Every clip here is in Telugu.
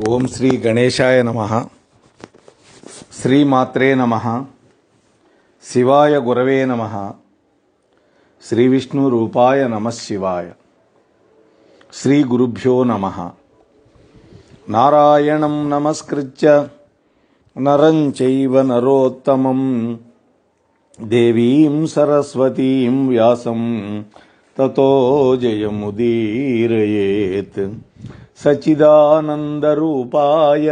ఓం శ్రీ గణేశాయ నమః. శ్రీమాత్రే నమః. శివాయ గురవే నమః. శ్రీ విష్ణు రూపాయ నమః శివాయ. శ్రీ గురుభ్యో నమః. నారాయణం నమస్కృత్య నరం చైవ నరోత్తమం దేవీం సరస్వతీం వ్యాసం తతో జయముదీరయేత్. సచ్చిదానందరూపాయ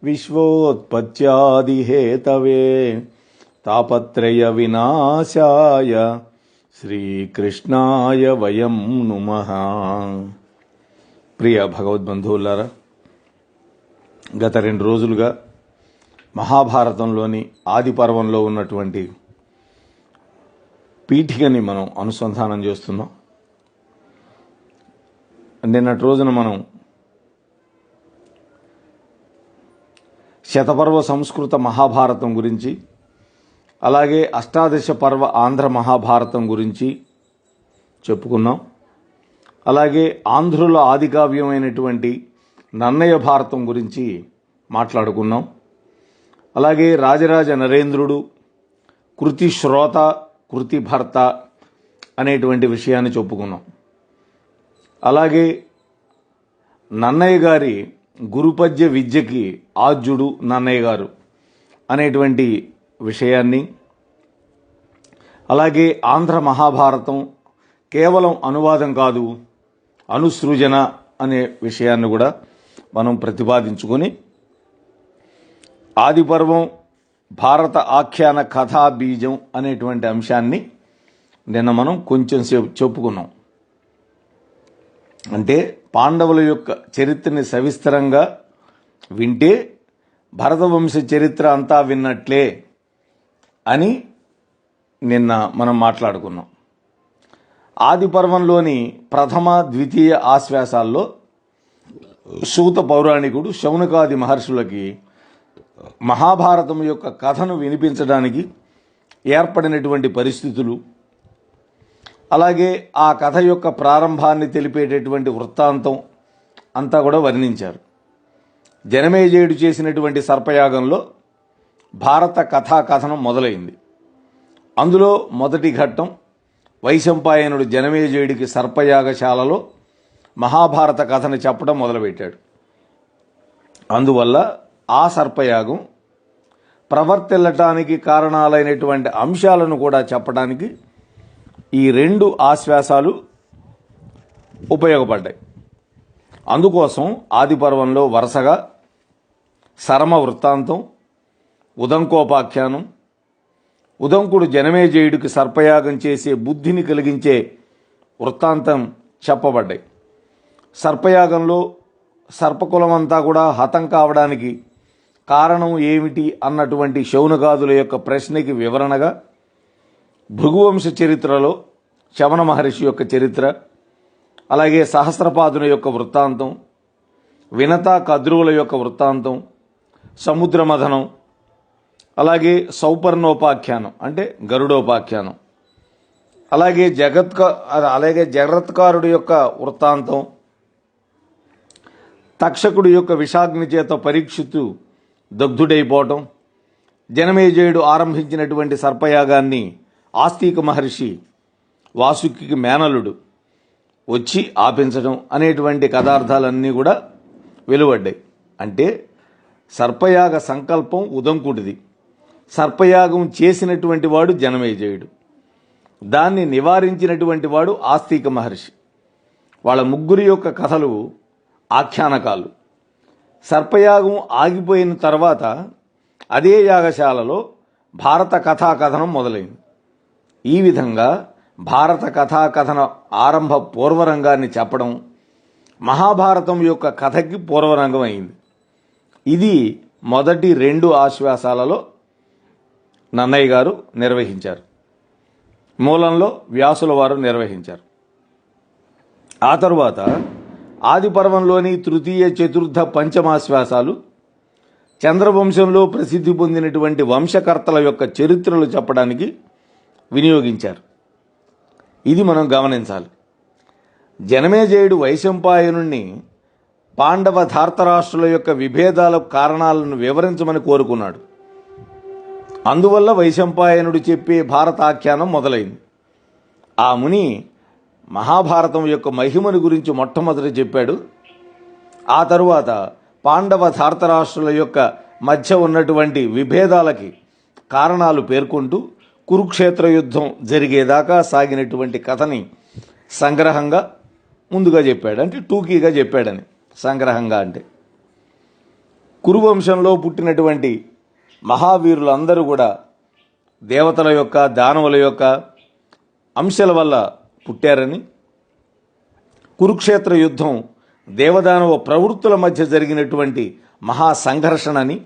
విశ్వోత్పత్యాదిహేతవే తాపత్రయ వినాశాయ శ్రీకృష్ణాయ వయం నుమః. ప్రియ భగవద్బంధువులారా, గత 2 రోజులుగా మహాభారతంలోని ఆది పర్వంలో ఉన్నటువంటి పీఠికని మనం అనుసంధానం చేస్తున్నాం. నిన్నటి రోజున మనం శతపర్వ సంస్కృత మహాభారతం గురించి, అలాగే అష్టాదశ పర్వ ఆంధ్ర మహాభారతం గురించి చెప్పుకున్నాం. అలాగే ఆంధ్రుల ఆదికావ్యమైనటువంటి నన్నయ భారతం గురించి మాట్లాడుకున్నాం. అలాగే రాజరాజ నరేంద్రుడు కృతి శ్రోత కృతి భర్త అనేటువంటి విషయాన్ని చెప్పుకున్నాం. అలాగే నన్నయ్య గారి గురుపద్య విద్యకి ఆద్యుడు నన్నయ్య గారు అనేటువంటి విషయాన్ని, అలాగే ఆంధ్ర మహాభారతం కేవలం అనువాదం కాదు, అనుసృజన అనే విషయాన్ని కూడా మనం ప్రతిపాదించుకొని ఆదిపర్వం భారత ఆఖ్యాన కథా బీజం అనేటువంటి అంశాన్ని నిన్న మనం కొంచెం సేపు చెప్పుకున్నాం. అంటే పాండవుల యొక్క చరిత్రని సవిస్తరంగా వింటే భరతవంశ చరిత్ర అంతా విన్నట్లే అని నిన్న మనం మాట్లాడుకున్నాం. ఆది పర్వంలోని ప్రథమ ద్వితీయ ఆశ్వాసాల్లో సూత పౌరాణికుడు శౌనకాది మహర్షులకి మహాభారతం యొక్క కథను వినిపించడానికి ఏర్పడినటువంటి పరిస్థితులు, అలాగే ఆ కథ యొక్క ప్రారంభాన్ని తెలిపేటటువంటి వృత్తాంతం అంతా కూడా వర్ణించారు. జనమేజయుడు చేసినటువంటి సర్పయాగంలో భారత కథా కథనం మొదలైంది. అందులో మొదటి ఘట్టం వైశంపాయనుడు జనమేజయుడికి సర్పయాగశాలలో మహాభారత కథను చెప్పడం మొదలుపెట్టాడు. అందువల్ల ఆ సర్పయాగం ప్రవర్తిల్లటానికి కారణాలైనటువంటి అంశాలను కూడా చెప్పడానికి ఈ 2 ఆశ్వాసాలు ఉపయోగపడ్డాయి. అందుకోసం ఆది పర్వంలో వరుసగా సరమ వృత్తాంతం, ఉదంకోపాఖ్యానం, ఉదంకుడు జనమేజయుడికి సర్పయాగం చేసే బుద్ధిని కలిగించే వృత్తాంతం చెప్పబడ్డాయి. సర్పయాగంలో సర్పకులమంతా కూడా హతం కావడానికి కారణం ఏమిటి అన్నటువంటి శౌనకాదుల యొక్క ప్రశ్నకి వివరణగా భృగువంశ చరిత్రలో శవన మహర్షి యొక్క చరిత్ర, అలాగే సహస్రపాదుని యొక్క వృత్తాంతం, వినత కద్రువుల యొక్క వృత్తాంతం, సముద్ర మథనం, అలాగే సౌపర్ణోపాఖ్యానం అంటే గరుడోపాఖ్యానం, అలాగే జగత్కారుడి యొక్క వృత్తాంతం, తక్షకుడి యొక్క విషాగ్ని చేత పరీక్షిత్తు దగ్ధుడైపోవటం, జనమేజయుడు ఆరంభించినటువంటి సర్పయాగాన్ని ఆస్తిక మహర్షి వాసుకి మేనలుడు వచ్చి ఆపించడం అనేటువంటి కథార్థాలన్నీ కూడా వెలువడ్డాయి. అంటే సర్పయాగ సంకల్పం ఉదంకుడిది, సర్పయాగం చేసినటువంటి వాడు జనమేజయుడు, దాన్ని నివారించినటువంటి వాడు ఆస్తిక మహర్షి. వాళ్ళ ముగ్గురి యొక్క కథలు ఆఖ్యానకాలు. సర్పయాగం ఆగిపోయిన తర్వాత అదే యాగశాలలో భారత కథాకథనం మొదలైంది. ఈ విధంగా భారత కథాకథన ఆరంభ పూర్వరంగాన్ని చెప్పడం మహాభారతం యొక్క కథకి పూర్వరంగం అయింది. ఇది మొదటి 2 ఆశ్వాసాలలో నన్నయ్య గారు నిర్వహించారు, మూలంలో వ్యాసుల వారు నిర్వహించారు. ఆ తరువాత ఆది పర్వంలోని తృతీయ చతుర్థ పంచమాశ్వాసాలు చంద్రవంశంలో ప్రసిద్ధి పొందినటువంటి వంశకర్తల యొక్క చరిత్రలు చెప్పడానికి వినియోగించారు. ఇది మనం గమనించాలి. జనమేజయుడు వైశంపాయనుణ్ణి పాండవ ధార్తరాష్ట్రుల యొక్క విభేదాల కారణాలను వివరించమని కోరుకున్నాడు. అందువల్ల వైశంపాయనుడు చెప్పే భారతాఖ్యానం మొదలైంది. ఆ ముని మహాభారతం యొక్క మహిమను గురించి మొట్టమొదట చెప్పాడు. ఆ తరువాత పాండవ ధార్తరాష్ట్రుల యొక్క మధ్య ఉన్నటువంటి విభేదాలకి కారణాలు పేర్కొంటూ కురుక్షేత్ర యుద్ధం జరిగేదాకా సాగినటువంటి కథని సంగ్రహంగా ముందుగా చెప్పాడు. అంటే టూకీగా చెప్పాడని. సంగ్రహంగా అంటే కురువంశంలో పుట్టినటువంటి మహావీరులందరూ కూడా దేవతల యొక్క దానవుల యొక్క అంశాల వల్ల పుట్టారని, కురుక్షేత్ర యుద్ధం దేవదానవ ప్రవృత్తుల మధ్య జరిగినటువంటి మహాసంఘర్షణని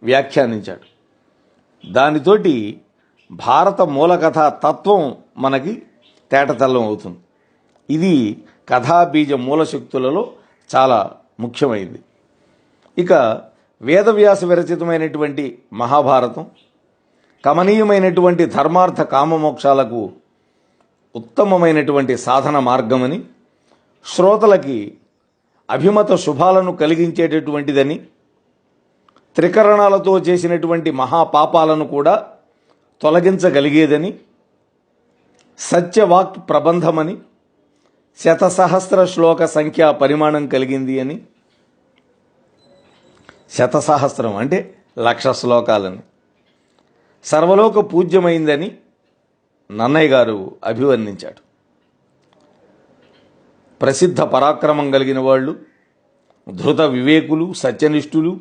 వ్యాఖ్యానించాడు. దానితోటి భారత మూలకథ తత్వం మనకి తేటతెల్లం అవుతుంది. ఇది కథాబీజ మూలశక్తులలో చాలా ముఖ్యమైంది. ఇక వేదవ్యాస విరచితమైనటువంటి మహాభారతం కమనీయమైనటువంటి ధర్మార్థ కామమోక్షాలకు ఉత్తమమైనటువంటి సాధన మార్గమని, శ్రోతలకి అభిమత శుభాలను కలిగించేటటువంటిదని, త్రికరణాలతో చేసినటువంటి మహాపాపాలను కూడా తొలగించగలిగేదని, సత్యవాక్ ప్రబంధమని, శతసహస్ర శ్లోక సంఖ్యా పరిమాణం కలిగింది అని, శతసహస్రం అంటే 1,00,000 శ్లోకాలని, సర్వలోక పూజ్యమైందని నన్నయ్య గారు అభివర్ణించాడు. ప్రసిద్ధ పరాక్రమం కలిగిన వాళ్ళు, ధృత వివేకులు, సత్యనిష్ఠులు,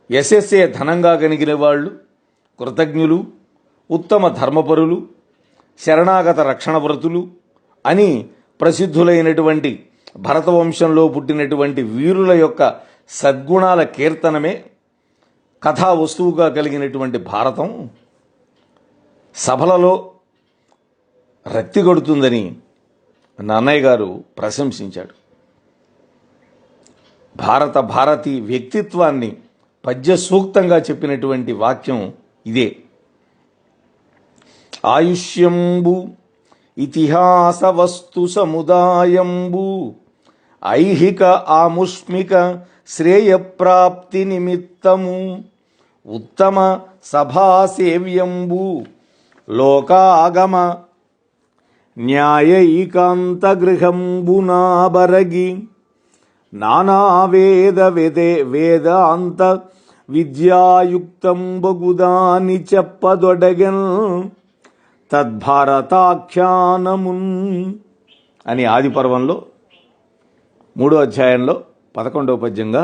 యశస్సే ధనంగా కలిగిన వాళ్ళు, కృతజ్ఞులు, ఉత్తమ ధర్మపరులు, శరణాగత రక్షణ వ్రతులు అని ప్రసిద్ధులైనటువంటి భరతవంశంలో పుట్టినటువంటి వీరుల యొక్క సద్గుణాల కీర్తనమే కథా వస్తువుగా కలిగినటువంటి భారతం సభలలో రక్తిగొడుతుందని నన్నయ్య గారు ప్రశంసించాడు. భారతీ వ్యక్తిత్వాన్ని పద్య సూక్తంగా చెప్పినటువంటి వాక్యం ఇదే. ఆయుష్యంబు ఇతిహాస వస్తు సముదాయంబు ఐహిక ఆముష్మిక శ్రేయప్రాప్తి నిమిత్తము ఉత్తమ సభాసేవ్యంబు లోకాగమ న్యాయైకాంత గృహంబునాబరగి నానావేద వేదాంత విద్యాయుక్తం బగుదాని చెప్పదొడగన్ తద్భారతాఖ్యానమున్ అని ఆదిపర్వంలో 3వ అధ్యాయంలో 11వ పద్యంగా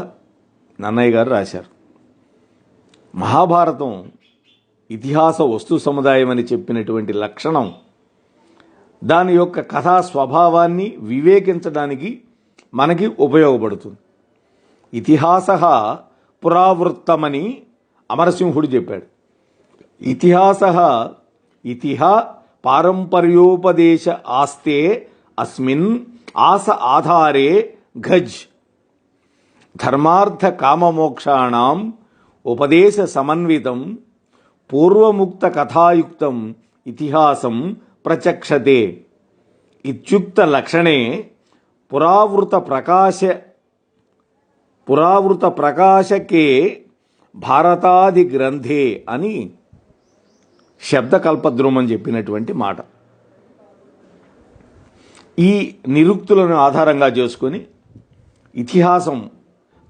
నన్నయ్య గారు రాశారు. మహాభారతం ఇతిహాస వస్తు సముదాయం అని చెప్పినటువంటి లక్షణం దాని యొక్క కథా స్వభావాన్ని వివేకించడానికి మనకి ఉపయోగపడుతుంది. ఇతిహాస పురావృత్తమని అమరసింహుడు చెప్పాడు. ఇతిహా పారంపర్యోపదేశ ఆస్తే అస్మిన్ ఆస ఆధారే ఘజ్ ధర్మార్థ కామమోక్షాణం ఉపదేశ సమన్వితం పూర్వముక్త కథాయుక్తం ఇతిహాసం ప్రచక్షతే ఇత్యుక్త లక్షణే పురావృత ప్రకాశకే భారతాది గ్రంథే అని శబ్దకల్పద్రుమం చెప్పినటువంటి మాట. ఈ నిరుక్తులను ఆధారంగా చేసుకొని ఇతిహాసం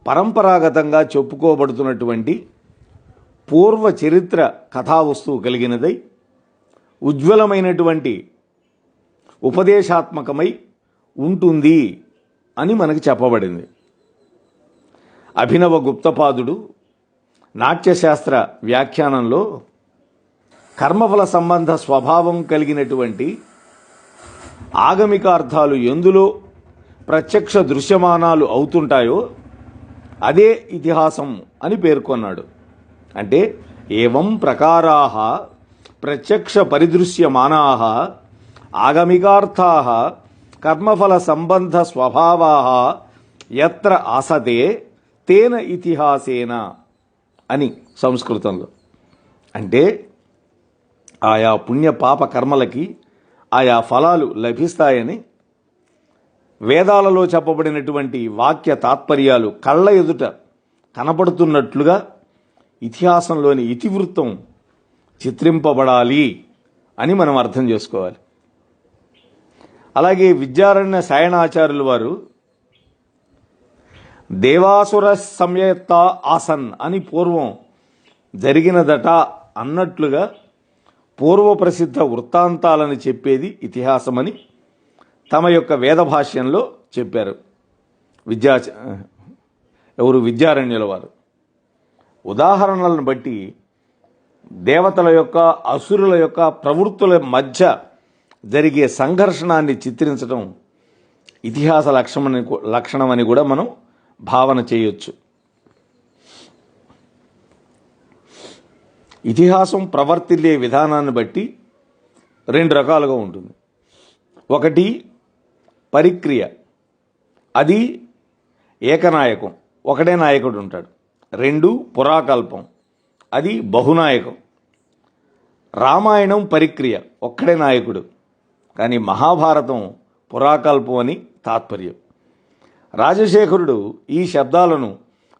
పరంపరాగతంగా చెప్పుకోబడుతున్నటువంటి పూర్వ చరిత్ర కథావస్తువు కలిగినదై ఉజ్వలమైనటువంటి ఉపదేశాత్మకమై ఉంటుంది అని మనకి చెప్పబడింది. అభినవ గుప్తపాదుడు నాట్యశాస్త్ర వ్యాఖ్యానంలో కర్మఫల సంబంధ స్వభావం కలిగినటువంటి ఆగమిక అర్థాలు ఎందులో ప్రత్యక్ష దృశ్యమానాలు అవుతుంటాయో అదే ఇతిహాసం అని పేర్కొన్నాడు. అంటే ఏవం ప్రకారాః ప్రత్యక్ష పరిదృశ్యమానాః ఆగమికార్థాః కర్మఫల సంబంధ స్వభావాః యత్ర ఆసతే తేన ఇతిహాసేన అని సంస్కృతంలో. అంటే ఆయా పుణ్య పాప కర్మలకి ఆయా ఫలాలు లభిస్తాయని వేదాలలో చెప్పబడినటువంటి వాక్య తాత్పర్యాలు కళ్ళ ఎదుట కనపడుతున్నట్లుగా ఇతిహాసంలోని ఇతివృత్తం చిత్రింపబడాలి అని మనం అర్థం చేసుకోవాలి. అలాగే విద్యారణ్య సాయణాచార్యుల వారు దేవాసుర సంయత్త ఆసన్ అని పూర్వం జరిగినదట అన్నట్లుగా పూర్వ ప్రసిద్ధ వృత్తాంతాలను చెప్పేది ఇతిహాసమని తమ యొక్క వేద భాష్యంలో చెప్పారు విద్యారణ్యుల వారు. ఉదాహరణలను బట్టి దేవతల యొక్క అసురుల యొక్క ప్రవృత్తుల మధ్య జరిగే సంఘర్షణాన్ని చిత్రించడం ఇతిహాస లక్షణమని కూడా మనం భావన చేయొచ్చు. ఇతిహాసం ప్రవర్తిల్లే విధానాన్ని బట్టి రెండు రకాలుగా ఉంటుంది. ఒకటి పరిక్రియ, అది ఏకనాయకం, ఒకడే నాయకుడు ఉంటాడు. రెండు పురాకల్పం, అది బహునాయకం. రామాయణం పరిక్రియ, ఒక్కడే నాయకుడు. కానీ మహాభారతం పురాకల్పం అని తాత్పర్యం. రాజశేఖరుడు ఈ శబ్దాలను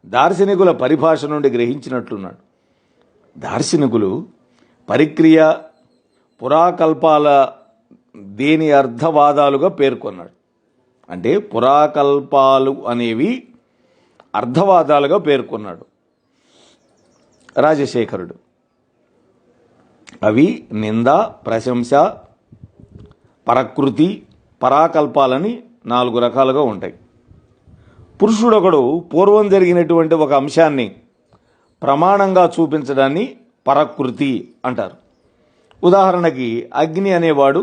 దార్శనికుల పరిభాష నుండి గ్రహించినట్లున్నాడు. దార్శనికులు పరిక్రియ, పురాకల్పాల దేని అర్థవాదాలుగా పేర్కొన్నాడు. అంటే పురాకల్పాలు అనేవి అర్థవాదాలుగా పేర్కొన్నాడు రాజశేఖరుడు. అవి నింద, ప్రశంస, పరకృతి, పరాకల్పాలని 4 రకాలుగా ఉంటాయి. పురుషుడొకడు పూర్వం జరిగినటువంటి ఒక అంశాన్ని ప్రమాణంగా చూపించడాన్ని పరకృతి అంటారు. ఉదాహరణకి అగ్ని అనేవాడు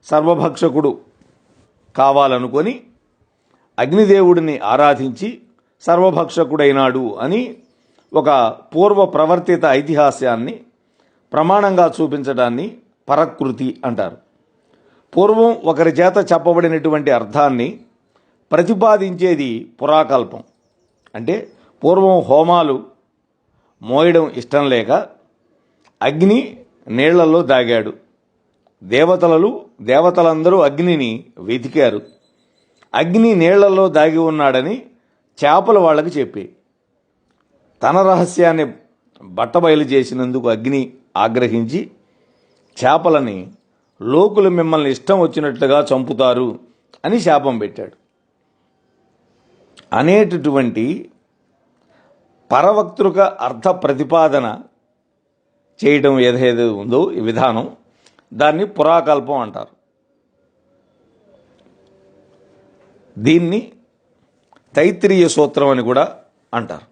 సర్వభక్షకుడు కావాలనుకొని అగ్నిదేవుడిని ఆరాధించి సర్వభక్షకుడైనాడు అని ఒక పూర్వ ప్రవర్తిత ఐతిహాస్యాన్ని ప్రమాణంగా చూపించడాన్ని పరకృతి అంటారు. పూర్వం ఒకరి చేత చెప్పబడినటువంటి అర్థాన్ని ప్రతిపాదించేది పురాకల్పం. అంటే పూర్వం హోమాలు మోయడం ఇష్టం లేక అగ్ని నీళ్లలో దాగాడు. దేవతలందరూ అగ్నిని వెతికారు. అగ్ని నీళ్లలో దాగి ఉన్నాడని చేపలు వాళ్ళకి చెప్పి తన రహస్యాన్ని బట్టబయలు చేసినందుకు అగ్ని ఆగ్రహించి చేపలని లోకులు మిమ్మల్ని ఇష్టం వచ్చినట్లుగా చంపుతారు అని శాపం పెట్టాడు. అనేటటువంటి పరవక్తృక అర్థ ప్రతిపాదన చేయడం ఏదైతే ఉందో ఈ విధానం, దాన్ని పురాకల్పం అంటారు. దీన్ని తైత్రీయ సూత్రం అని కూడా అంటారు.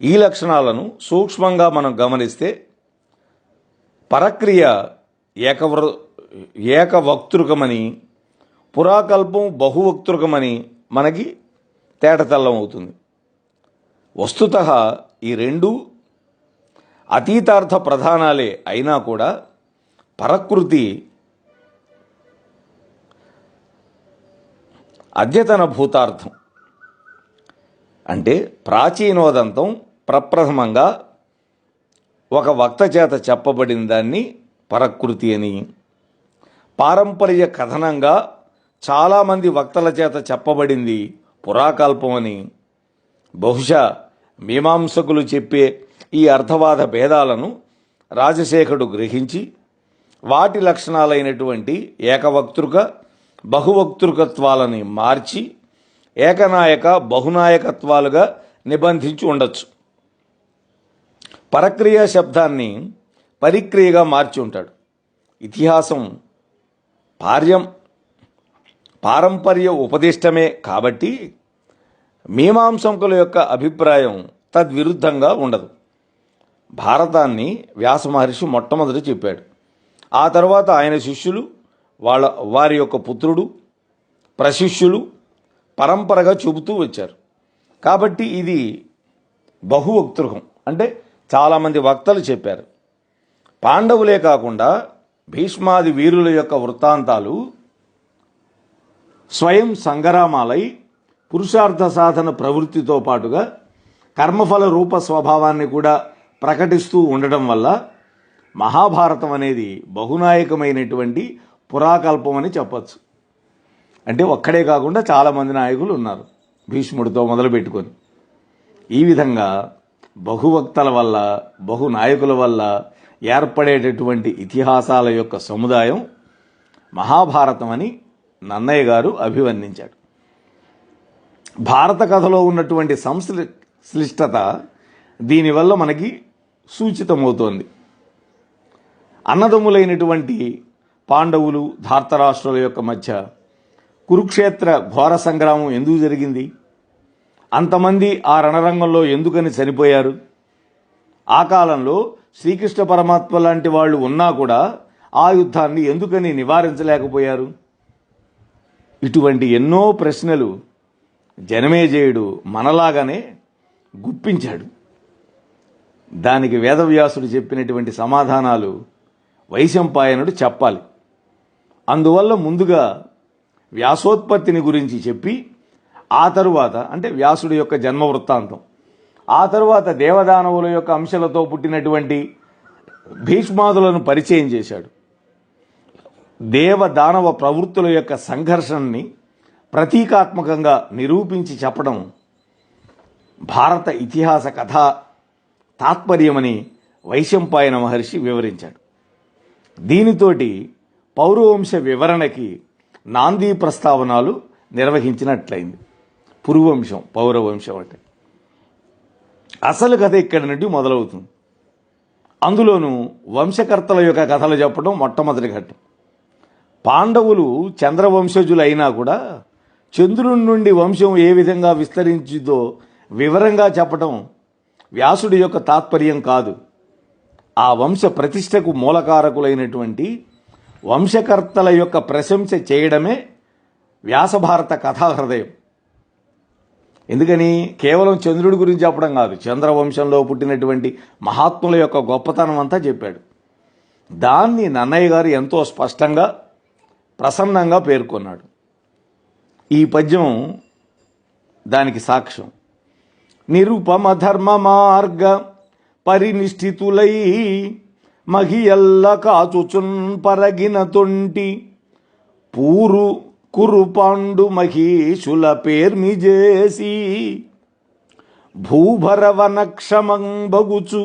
ఈ లక్షణాలను సూక్ష్మంగా మనం గమనిస్తే పరక్రియ ఏకవక్తృకమని, పురాకల్పం బహువక్తృకమని మనకి తేటతెల్లం అవుతుంది. వస్తుతః ఈ రెండు అతీతార్థ ప్రధానాలే అయినా కూడా పరకృతి అద్యతన భూతార్థం. అంటే ప్రాచీనోదంతం ప్రప్రథమంగా ఒక వక్త చేత చెప్పబడిన దాన్ని పరకృతి అని, పారంపర్య కథనంగా చాలామంది వక్తల చేత చెప్పబడింది పురాకల్పం అని, బహుశా మీమాంసకులు చెప్పే ఈ అర్థవాద భేదాలను రాజశేఖరుడు గ్రహించి వాటి లక్షణాలైనటువంటి ఏకవక్తృక బహువక్తృకత్వాలని మార్చి ఏకనాయక బహునాయకత్వాలుగా నిబంధించి ఉండొచ్చు. పరక్రియ శబ్దాన్ని పరిక్రియగా మార్చి ఉంటాడు. ఇతిహాసం పారంపర్య ఉపదిష్టమే కాబట్టి మీమాంసకుల యొక్క అభిప్రాయం తద్విరుద్ధంగా ఉండదు. భారతాన్ని వ్యాస మహర్షి మొట్టమొదటి చెప్పాడు. ఆ తర్వాత ఆయన శిష్యులు, వారి యొక్క పుత్రుడు, ప్రశిష్యులు పరంపరగా చెబుతూ వచ్చారు. కాబట్టి ఇది బహువక్తృకం, అంటే చాలామంది వక్తలు చెప్పారు. పాండవులే కాకుండా భీష్మాది వీరుల యొక్క వృత్తాంతాలు స్వయం సంగ్రామాలై పురుషార్థ సాధన ప్రవృత్తితో పాటుగా కర్మఫల రూప స్వభావాన్ని కూడా ప్రకటిస్తూ ఉండడం వల్ల మహాభారతం అనేది బహునాయకమైనటువంటి పురాకల్పం అని చెప్పచ్చు. అంటే ఒక్కడే కాకుండా చాలామంది నాయకులు ఉన్నారు, భీష్ముడితో మొదలుపెట్టుకొని. ఈ విధంగా బహువక్తల వల్ల, బహు నాయకుల వల్ల ఏర్పడేటటువంటి ఇతిహాసాల యొక్క సముదాయం మహాభారతం అని నన్నయ్య గారు అభివర్ణించాడు. భారత కథలో ఉన్నటువంటి సంశ్లిష్టత దీనివల్ల మనకి సూచితమవుతోంది. అన్నదమ్ములైనటువంటి పాండవులు, ధార్తరాష్ట్రుల యొక్క మధ్య కురుక్షేత్ర ఘోర సంగ్రామం ఎందుకు జరిగింది? అంతమంది ఆ రణరంగంలో ఎందుకని చనిపోయారు? ఆ కాలంలో శ్రీకృష్ణ పరమాత్మ లాంటి వాళ్ళు ఉన్నా కూడా ఆ యుద్ధాన్ని ఎందుకని నివారించలేకపోయారు? ఇటువంటి ఎన్నో ప్రశ్నలు జనమేజయుడు మనలాగానే గుప్పించాడు. దానికి వేదవ్యాసుడు చెప్పినటువంటి సమాధానాలు వైశంపాయనుడు చెప్పాలి. అందువల్ల ముందుగా వ్యాసోత్పత్తిని గురించి చెప్పి, ఆ తరువాత అంటే వ్యాసుడి యొక్క జన్మ వృత్తాంతం, ఆ తరువాత దేవదానవుల యొక్క అంశాలతో పుట్టినటువంటి భీష్మాదులను పరిచయం చేశాడు. దేవదానవ ప్రవృత్తుల యొక్క సంఘర్షణని ప్రతీకాత్మకంగా నిరూపించి చెప్పడం భారత ఇతిహాస కథా తాత్పర్యమని వైశంపాయన మహర్షి వివరించాడు. దీనితోటి పౌరవంశ వివరణకి నాందీ ప్రస్తావనలు నిర్వహించినట్లయింది. పురువంశం, పౌరవంశం అంటే అసలు కథ ఇక్కడి నుండి మొదలవుతుంది. అందులోనూ వంశకర్తల యొక్క కథలు చెప్పడం మొట్టమొదటి ఘట్టం. పాండవులు చంద్రవంశజులు అయినా కూడా చంద్రుని నుండి వంశం ఏ విధంగా విస్తరించిందో వివరంగా చెప్పడం వ్యాసుడి యొక్క తాత్పర్యం కాదు. ఆ వంశ ప్రతిష్టకు మూలకారకులైనటువంటి వంశకర్తల యొక్క ప్రశంస చేయడమే వ్యాసభారత కథా హృదయం. ఎందుకని కేవలం చంద్రుడి గురించి చెప్పడం కాదు, చంద్రవంశంలో పుట్టినటువంటి మహాత్ముల యొక్క గొప్పతనం అంతా చెప్పాడు. దాన్ని నన్నయ్య గారు ఎంతో స్పష్టంగా, ప్రసన్నంగా పేర్కొన్నాడు. ఈ పద్యం దానికి సాక్ష్యం. నిరుపమ ధర్మ మార్గ పరినిష్ఠితులై మహియల్ల కాచుచున్ పరగిన తొంటి పూరు కురుపాండు మహీషుల పేర్మిజేసి భూభరవనక్షమం బగుచు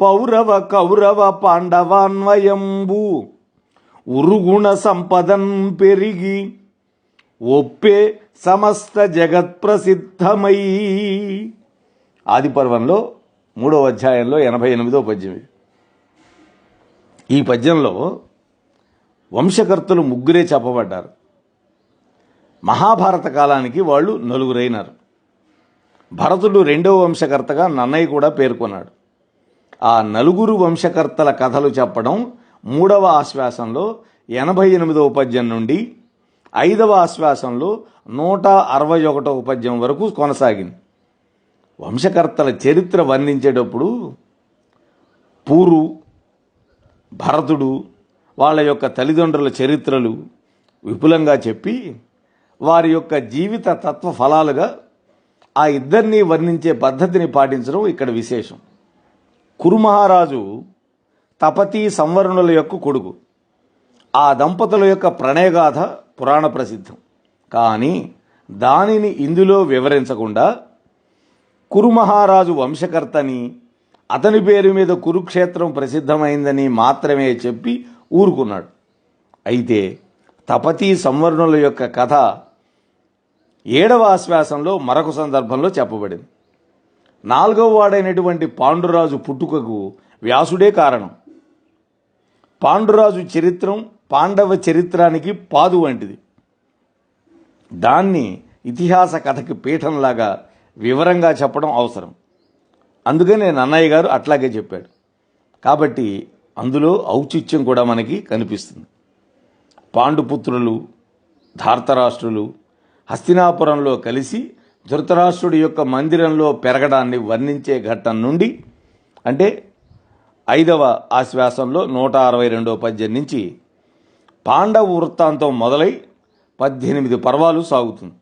పౌరవ కౌరవ పాండవాన్వయంబు ఉరుగుణ సంపదన్ పెరిగి ఒప్పే సమస్త జగత్ ప్రసిద్ధమై. ఆదిపర్వంలో 3వ అధ్యాయంలో 88వ పద్యం. ఈ పద్యంలో వంశకర్తలు ముగ్గురే చెప్పబడ్డారు. మహాభారత కాలానికి వాళ్ళు నలుగురైనారు. భరతుడు 2వ వంశకర్తగా నన్నయ్య కూడా పేర్కొన్నాడు. ఆ నలుగురు వంశకర్తల కథలు చెప్పడం 3వ ఆశ్వాసంలో 88వ పద్యం నుండి 5వ ఆశ్వాసంలో 161వ పద్యం వరకు కొనసాగింది. వంశకర్తల చరిత్ర వర్ణించేటప్పుడు పూరు, భరతుడు, వాళ్ళ యొక్క తల్లిదండ్రుల చరిత్రలు విపులంగా చెప్పి వారి యొక్క జీవిత తత్వ ఫలాలుగా ఆ ఇద్దరినీ వర్ణించే పద్ధతిని పాటించడం ఇక్కడ విశేషం. కురుమహారాజు తపతీ సంవరణుల యొక్క కొడుకు. ఆ దంపతుల యొక్క ప్రణయగాథ పురాణ ప్రసిద్ధం. కానీ దానిని ఇందులో వివరించకుండా కురుమహారాజు వంశకర్తని, అతని పేరు మీద కురుక్షేత్రం ప్రసిద్ధమైందని మాత్రమే చెప్పి ఊరుకున్నాడు. అయితే తపతీ సంవరణుల యొక్క కథ 7వ ఆశ్వాసంలో మరొక సందర్భంలో చెప్పబడింది. 4వ వాడైనటువంటి పాండురాజు పుట్టుకకు వ్యాసుడే కారణం. పాండురాజు చరిత్రం పాండవ చరిత్రానికి పాదు వంటిది. దాన్ని ఇతిహాస కథకి పీఠంలాగా వివరంగా చెప్పడం అవసరం. అందుకనే నన్నయ్య గారు అట్లాగే చెప్పాడు. కాబట్టి అందులో ఔచిత్యం కూడా మనకి కనిపిస్తుంది. పాండుపుత్రులు, ధార్తరాష్ట్రులు హస్తినాపురంలో కలిసి ధృతరాష్ట్రుడి యొక్క మందిరంలో పెరగడాన్ని వర్ణించే ఘట్టం నుండి, అంటే 5వ ఆశ్వాసంలో 162వ పద్యం నుంచి పాండవ వృత్తాంతం మొదలై 18 పర్వాలు సాగుతుంది.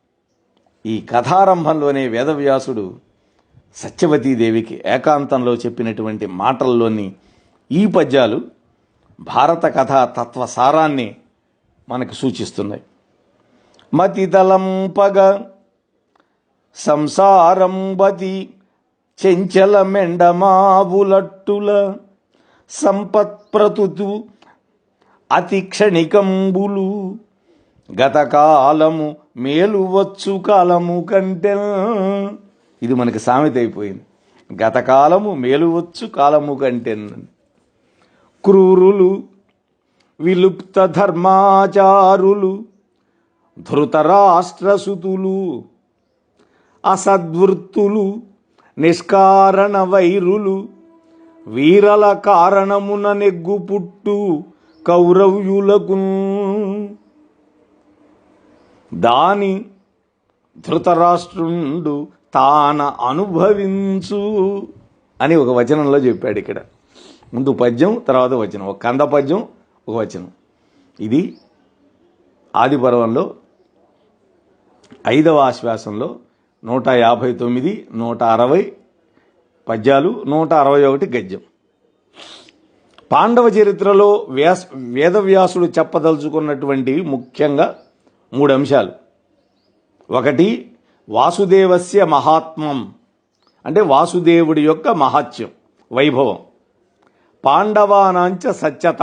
ఈ కథారంభంలోనే వేదవ్యాసుడు సత్యవతీదేవికి ఏకాంతంలో చెప్పినటువంటి మాటల్లోని ఈ పద్యాలు భారత కథా తత్వసారాన్ని మనకు సూచిస్తున్నాయి. మతితలంపగ సంసారంబతి చెంచల మెండమావులట్టుల సంపత్ప్రతుతు అతి క్షణికంబులు గతకాలము మేలువచ్చు కాలము కంటే. ఇది మనకి సామెత అయిపోయింది. గతకాలము మేలువచ్చు కాలము కంటే. క్రూరులు విలుప్త ధర్మాచారులు ధృతరాష్ట్రసుతులు అసద్వృత్తులు నిష్కారణ వైరులు వీరల కారణమున నెగ్గు పుట్టు కౌరవ్యులకు దాని ధృతరాష్ట్రుండు తాన అనుభవించు అని ఒక వచనంలో చెప్పాడు. ఇక్కడ ముందు పద్యం, తర్వాత వచనం, ఒక కంద పద్యం, ఒక వచనం. ఇది ఆది పర్వంలో 5వ ఆశ్వాసంలో 159, 160 పద్యాలు, 161 గద్యం. పాండవ చరిత్రలో వేదవ్యాసుడు చెప్పదలుచుకున్నటువంటి ముఖ్యంగా 3 అంశాలు. ఒకటి, వాసుదేవస్య మహాత్మ్యం, అంటే వాసుదేవుడి యొక్క మహాత్మ్యం, వైభవం. పాండవానాంచ సత్యత,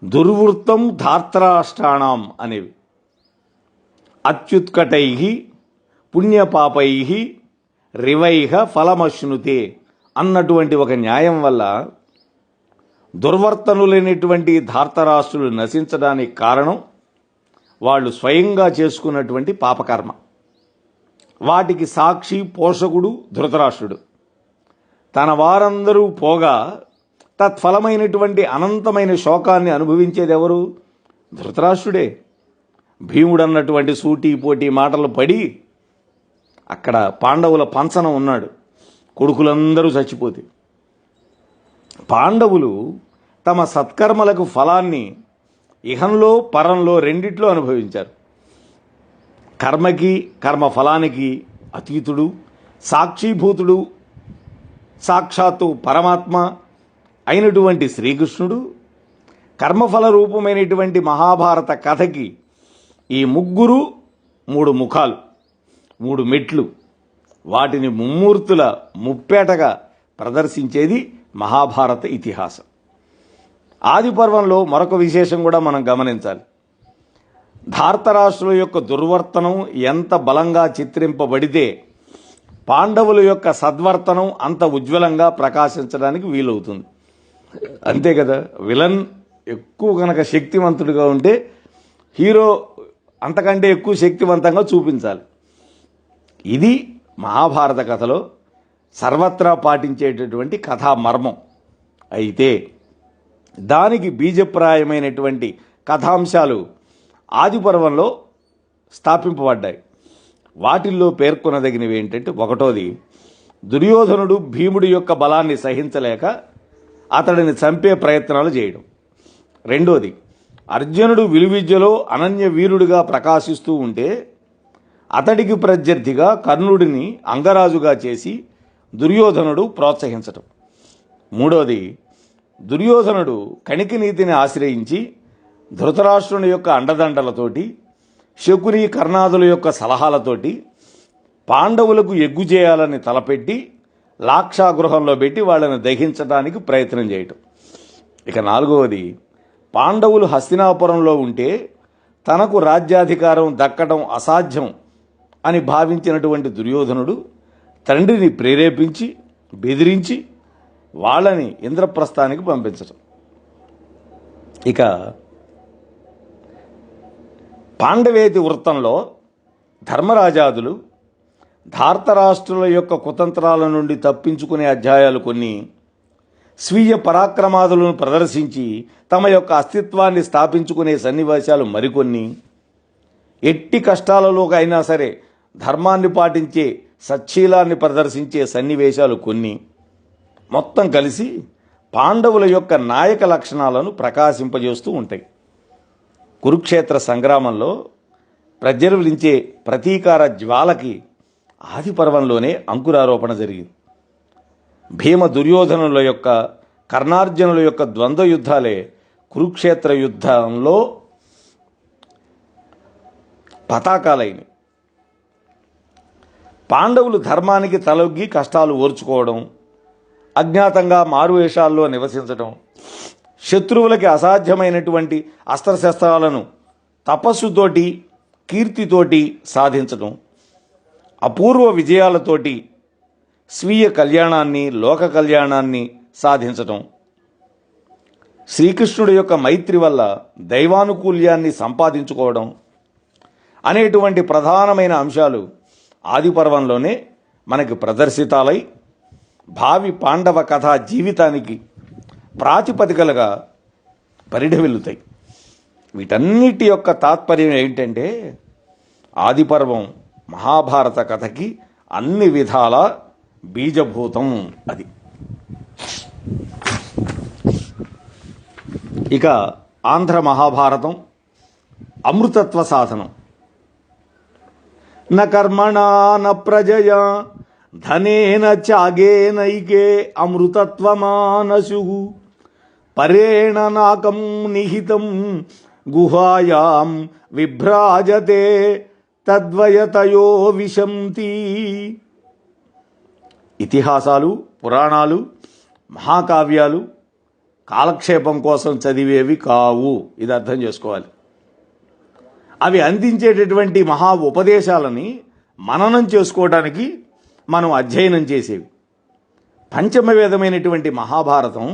దుర్వృత్తం ధార్తరాష్ట్రాణం అనేవి. అత్యుత్కటై పుణ్యపాపై రివైహ ఫలమశ్నుతే అన్నటువంటి ఒక న్యాయం వల్ల దుర్వర్తనులైనటువంటి ధార్తరాష్ట్రులు నశించడానికి కారణం వాళ్ళు స్వయంగా చేసుకున్నటువంటి పాపకర్మ. వాటికి సాక్షి పోషకుడు ధృతరాష్ట్రుడు. తన వారందరూ పోగా తత్ఫలమైనటువంటి అనంతమైన శోకాన్ని అనుభవించేది ఎవరు? ధృతరాష్ట్రుడే. భీముడన్నటువంటి సూటి పోటీ మాటలు పడి అక్కడ పాండవుల పంచన ఉన్నాడు. కొడుకులందరూ చచ్చిపోతే పాండవులు తమ సత్కర్మలకు ఫలాన్ని ఇహంలో పరంలో రెండిట్లో అనుభవించారు. కర్మకి కర్మఫలానికి అతీతుడు, సాక్షిభూతుడు, సాక్షాత్తు పరమాత్మ అయినటువంటి శ్రీకృష్ణుడు కర్మఫల రూపమైనటువంటి మహాభారత కథకి ఈ ముగ్గురు 3 ముఖాలు, 3 మెట్లు. వాటిని ముమ్మూర్తుల ముప్పేటగా ప్రదర్శించేది మహాభారత ఇతిహాసం. ఆది పర్వంలో మరొక విశేషం కూడా మనం గమనించాలి. ధార్తరాష్ట్రుల యొక్క దుర్వర్తనం ఎంత బలంగా చిత్రింపబడితే పాండవుల యొక్క సద్వర్తనం అంత ఉజ్వలంగా ప్రకాశించడానికి వీలవుతుంది. అంతే కదా. విలన్ ఎక్కువ కనుక శక్తివంతుడిగా ఉంటే హీరో అంతకంటే ఎక్కువ శక్తివంతంగా చూపించాలి. ఇది మహాభారత కథలో సర్వత్రా పాటించేటటువంటి కథా మర్మం. అయితే దానికి బీజప్రాయమైనటువంటి కథాంశాలు ఆది పర్వంలో స్థాపింపబడ్డాయి. వాటిల్లో పేర్కొనదగినవి ఏంటంటే, ఒకటోది, దుర్యోధనుడు భీముడి యొక్క బలాన్ని సహించలేక అతడిని చంపే ప్రయత్నాలు చేయడం. రెండోది, అర్జునుడు విలువిద్యలో అనన్య వీరుడిగా ప్రకాశిస్తూ ఉంటే అతడికి ప్రత్యర్థిగా కర్ణుడిని అంగరాజుగా చేసి దుర్యోధనుడు ప్రోత్సహించటం. మూడోది, దుర్యోధనుడు కణిక నీతిని ఆశ్రయించి ధృతరాష్ట్రుని యొక్క అండదండలతోటి, శకుని కర్ణాదుల యొక్క సలహాలతోటి పాండవులకు ఎగ్గు చేయాలని తలపెట్టి లాక్షాగృహంలో పెట్టి వాళ్ళని దహించడానికి ప్రయత్నం చేయటం. ఇక నాలుగవది, పాండవులు హస్తినాపురంలో ఉంటే తనకు రాజ్యాధికారం దక్కడం అసాధ్యం అని భావించినటువంటి దుర్యోధనుడు తండ్రిని ప్రేరేపించి బెదిరించి వాళ్ళని ఇంద్రప్రస్థానికి పంపించటం. ఇక పాండవేతి వృత్తంలో ధర్మరాజాదులు ధార్తరాష్ట్రుల యొక్క కుతంత్రాల నుండి తప్పించుకునే అధ్యాయాలు కొన్ని, స్వీయ పరాక్రమాదులను ప్రదర్శించి తమ యొక్క అస్తిత్వాన్ని స్థాపించుకునే సన్నివేశాలు మరికొన్ని, ఎట్టి కష్టాలలోకి అయినా సరే ధర్మాన్ని పాటించే సచ్చీలాన్ని ప్రదర్శించే సన్నివేశాలు కొన్ని, మొత్తం కలిసి పాండవుల యొక్క నాయక లక్షణాలను ప్రకాశింపజేస్తూ ఉంటాయి. కురుక్షేత్ర సంగ్రామంలో ప్రజ్వలించే ప్రతీకార జ్వాలకి ఆది పర్వంలోనే అంకురారోపణ జరిగింది. భీమ దుర్యోధనుల యొక్క కర్ణార్జునుల యొక్క ద్వంద్వ యుద్ధాలే కురుక్షేత్ర యుద్ధంలో పతాకాలైనవి. పాండవులు ధర్మానికి తలొగ్గి కష్టాలు ఓర్చుకోవడం, అజ్ఞాతంగా మారువేషాల్లో నివసించడం, శత్రువులకి అసాధ్యమైనటువంటి అస్త్రశస్త్రాలను తపస్సుతోటి కీర్తితోటి సాధించడం, అపూర్వ విజయాలతోటి స్వీయ కళ్యాణాన్ని లోక కళ్యాణాన్ని సాధించటం, శ్రీకృష్ణుడి యొక్క మైత్రి వల్ల దైవానుకూల్యాన్ని సంపాదించుకోవడం అనేటువంటి ప్రధానమైన అంశాలు ఆదిపర్వంలోనే మనకి ప్రదర్శితాలై భావి పాండవ కథా జీవితానికి ప్రాతిపదికలుగా పరిఢవిల్లుతాయి. వీటన్నిటి యొక్క తాత్పర్యం ఏంటంటే ఆదిపర్వం మహాభారత కథకి అన్ని విధాల బీజభూతం. అది ఇక ఆంధ్ర మహాభారతం అమృతత్వ సాధనం. న కర్మణా న ప్రజయా ధనేన త్యాగేనైకే అమృతత్వమానసు పరేణ నాకం నిహితం గుహాయాం విభ్రాజతే తద్వయతయో విశంతి. ఇతిహాసాలు, పురాణాలు, మహాకావ్యాలు కాలక్షేపం కోసం చదివేవి కావు. ఇది అర్థం చేసుకోవాలి. అవి అందించేటటువంటి మహా ఉపదేశాలని మననం చేసుకోవడానికి మనం అధ్యయనం చేసేవి. పంచమవేదమైనటువంటి మహాభారతం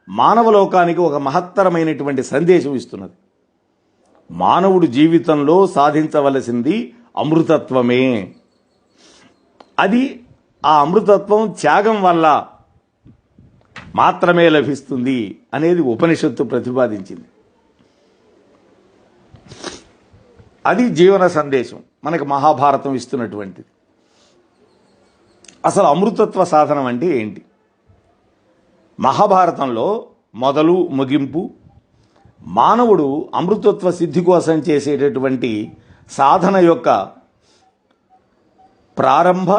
మానవ లోకానికి ఒక మహత్తరమైనటువంటి సందేశం ఇస్తున్నది. మానవుడు జీవితంలో సాధించవలసింది అమృతత్వమే. అది ఆ అమృతత్వం త్యాగం వల్ల మాత్రమే లభిస్తుంది అనేది ఉపనిషత్తు ప్రతిపాదించింది. అది జీవన సందేశం మనకి మహాభారతం ఇస్తున్నటువంటిది. అసలు అమృతత్వ సాధనం అంటే ఏంటి? మహాభారతంలో మొదలు ముగింపు మానవుడు అమృతత్వ సిద్ధి కోసం చేసేటటువంటి సాధన యొక్క ప్రారంభ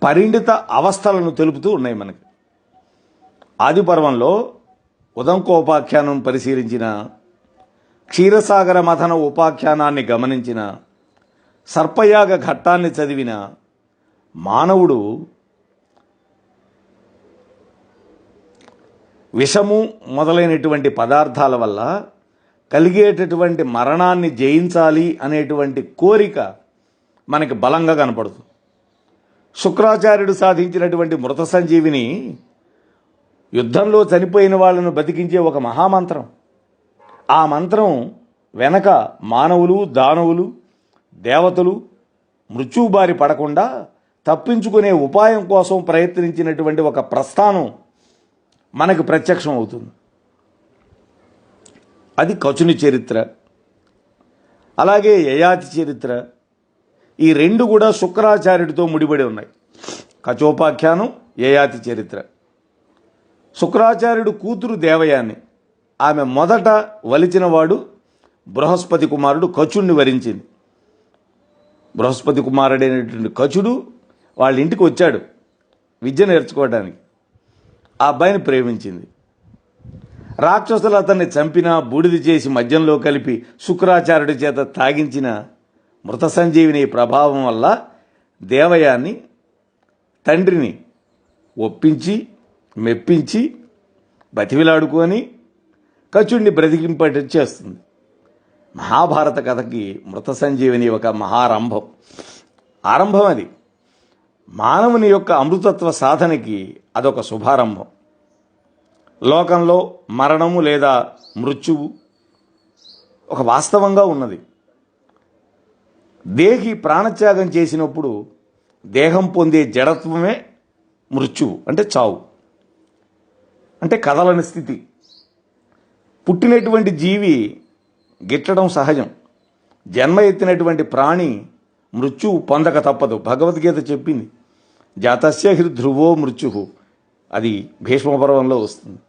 పరిణిత అవస్థలను తెలుపుతూ ఉన్నాయి మనకి. ఆదిపర్వంలో ఉదంకోపాఖ్యానం పరిశీలించిన, క్షీరసాగర మథన ఉపాఖ్యానాన్ని గమనించిన, సర్పయాగ ఘట్టాన్ని చదివిన మానవుడు విషము మొదలైనటువంటి పదార్థాల వల్ల కలిగేటటువంటి మరణాన్ని జయించాలి అనేటువంటి కోరిక మనకి బలంగా కనపడుతుంది. శుక్రాచార్యుడు సాధించినటువంటి మృత సంజీవిని యుద్ధంలో చనిపోయిన వాళ్ళను బతికించే ఒక మహామంత్రం. ఆ మంత్రం వెనక మానవులు, దానవులు, దేవతలు మృత్యువు బారి పడకుండా తప్పించుకునే ఉపాయం కోసం ప్రయత్నించినటువంటి ఒక ప్రస్థానం మనకు ప్రత్యక్షం అవుతుంది. అది కచుని చరిత్ర, అలాగే యయాతి చరిత్ర. ఈ రెండు కూడా శుక్రాచార్యుడితో ముడిపడి ఉన్నాయి. కచోపాఖ్యానం, యయాతి చరిత్ర. శుక్రాచార్యుడు కూతురు దేవయాని, ఆమె మొదట వలిచినవాడు బృహస్పతి కుమారుడు కచుడిని వరించింది. బృహస్పతి కుమారుడైనటువంటి కచుడు వాళ్ళ ఇంటికి వచ్చాడు విద్య నేర్చుకోవడానికి. ఆ అబ్బాయిని ప్రేమించింది. రాక్షసులు అతన్ని చంపినా బూడిద చేసి మద్యంలో కలిపి శుక్రాచార్యుడి చేత తాగించిన మృత సంజీవిని ప్రభావం వల్ల దేవయాన్ని తండ్రిని ఒప్పించి మెప్పించి బతివిలాడుకొని కచుడిని బ్రతికింపటి చేస్తుంది. మహాభారత కథకి మృత సంజీవిని ఒక మహారంభం, ఆరంభం. అది మానవుని యొక్క అమృతత్వ సాధనకి అదొక శుభారంభం. లోకంలో మరణము లేదా మృత్యువు ఒక వాస్తవంగా ఉన్నది. దేహి ప్రాణత్యాగం చేసినప్పుడు దేహం పొందే జడత్వమే మృత్యువు, అంటే చావు, అంటే కదలని స్థితి. పుట్టినటువంటి జీవి గిట్టడం సహజం. జన్మ ఎత్తినటువంటి ప్రాణి మృత్యువు పొందక తప్పదు. భగవద్గీత చెప్పింది, జాతస్య హి ధ్రువో మృత్యు. అది భీష్మపర్వంలో వస్తుంది.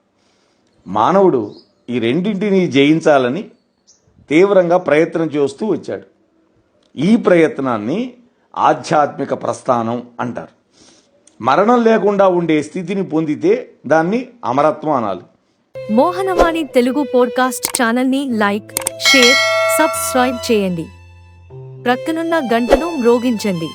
మానవుడు ఈ రెండింటినీ జయించాలని తీవ్రంగా ప్రయత్నం చేస్తూ వచ్చాడు. ఈ ప్రయత్నాన్ని ఆధ్యాత్మిక ప్రస్థానం అంటారు. మరణం లేకుండా ఉండే స్థితిని పొందితే దాన్ని అమరత్వం అనాలి. మోహనవాణి తెలుగు పోడ్కాస్ట్ ఛానల్ ని లైక్, షేర్, సబ్స్క్రైబ్ చేయండి. ప్రక్కనున్న గంటను మ్రోగించండి.